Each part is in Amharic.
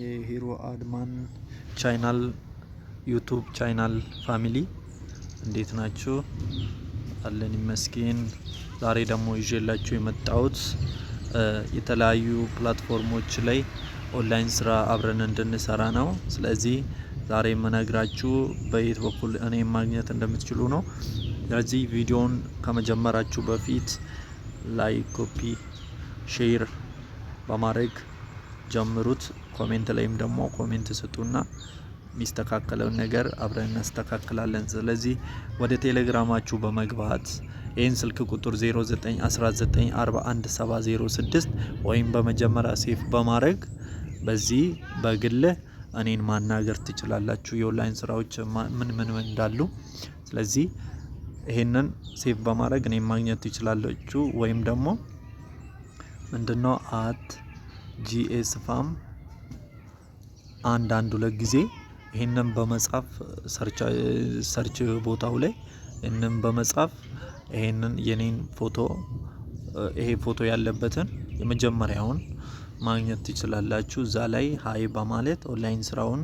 የሂሮ አድማን ቻናል ዩቲዩብ ቻናል ፋሚሊ እንዴት ናችሁ? አለን ይመስገን። ዛሬ ደግሞ ይዤላችሁ የመጣሁት የተለያዩ ፕላትፎርሞች ላይ ኦንላይን ስራ አብረን እንድንሰራ ነው። ስለዚህ ዛሬ የምነግራችሁ በየት በኩል እኔ ማግኘት እንደምትችሉ ነው። ስለዚህ ቪዲዮውን ከመጀመራችሁ በፊት ላይክ፣ ኮፒ፣ ሼር በማድረግ ጀምሩት። ኮሜንት ላይም ደግሞ ኮሜንት ስጡና የሚስተካከለውን ነገር አብረን እናስተካክላለን። ስለዚህ ወደ ቴሌግራማችሁ በመግባት ይህን ስልክ ቁጥር 0919417006 ወይም በመጀመሪያ ሴፍ በማድረግ በዚህ በግል እኔን ማናገር ትችላላችሁ። የኦንላይን ስራዎች ምን እንዳሉ ስለዚህ ይሄንን ሴፍ በማድረግ እኔን ማግኘት ትችላላችሁ። ወይም ደግሞ ምንድነው @gsfam አንድ ሁለት ጊዜ ይሄንን በመጻፍ ሰርች ቦታው ላይ እነም በመጻፍ ይሄንን የኔን ፎቶ ይሄ ፎቶ ያለበትን የመጀመሪያውን ማግኘት ትችላላችሁ። እዛ ላይ ሃይ በማለት ኦንላይን ስራውን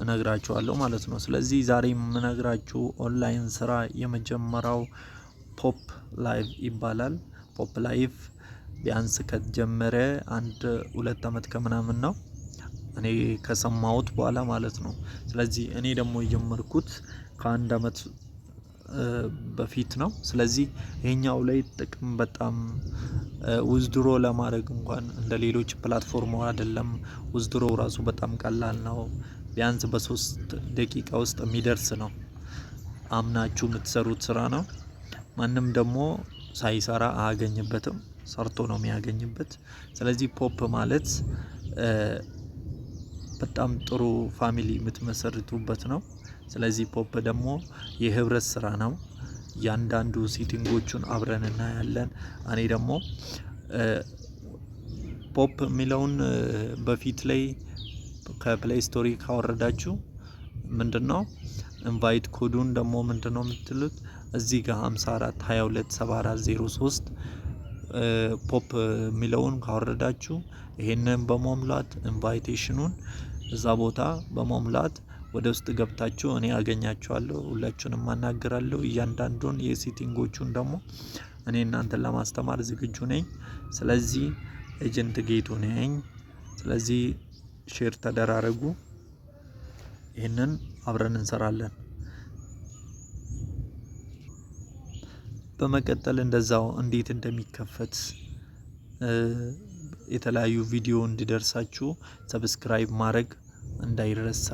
እነግራችኋለሁ ማለት ነው። ስለዚህ ዛሬ የምነግራችሁ ኦንላይን ስራ የመጀመሪያው ፖፕ ላይቭ ይባላል። ፖፕ ላይቭ ቢያንስ ከተጀመረ 1-2 አመት ከምናምን ነው እኔ ከሰማሁት በኋላ ማለት ነው። ስለዚህ እኔ ደግሞ የጀመርኩት ከ1 አመት በፊት ነው። ስለዚህ ይሄኛው ላይ ጥቅም በጣም ዊዝድሮ ለማድረግ እንኳን እንደ ሌሎች ፕላትፎርም አይደለም። ዊዝድሮ ራሱ በጣም ቀላል ነው። ቢያንስ በ3 ደቂቃ ውስጥ የሚደርስ ነው። አምናችሁ የምትሰሩት ስራ ነው። ማንም ደግሞ ሳይሰራ አያገኝበትም፣ ሰርቶ ነው የሚያገኝበት። ስለዚህ ፖፕ ማለት በጣም ጥሩ ፋሚሊ የምትመሰርቱበት ነው። ስለዚህ ፖፕ ደግሞ የህብረት ስራ ነው። ያንዳንዱ ሴቲንጎቹን አብረን እናያለን። እኔ ደግሞ ፖፕ የሚለውን በፊት ላይ ከፕሌይ ስቶሪ ካወረዳችሁ ምንድነው ኢንቫይት ኮዱን ደግሞ ምንድነው የምትሉት እዚህ ጋር 54227403 ፖፕ የሚለውን ካወረዳችሁ ይሄንን በመሙላት ኢንቫይቴሽኑን እዛ ቦታ በመሙላት ወደ ውስጥ ገብታችሁ እኔ አገኛችኋለሁ፣ ሁላችሁንም አናግራለሁ። እያንዳንዱን የሴቲንጎቹን ደግሞ እኔ እናንተን ለማስተማር ዝግጁ ነኝ። ስለዚህ ኤጀንት ጌቱ ነኝ። ስለዚህ ሼር ተደራረጉ። ይሄንን አብረን እንሰራለን። በመቀጠል እንደዛው እንዴት እንደሚከፈት የተለያዩ ቪዲዮ እንዲደርሳችሁ ሰብስክራይብ ማድረግ እንዳይረሳ።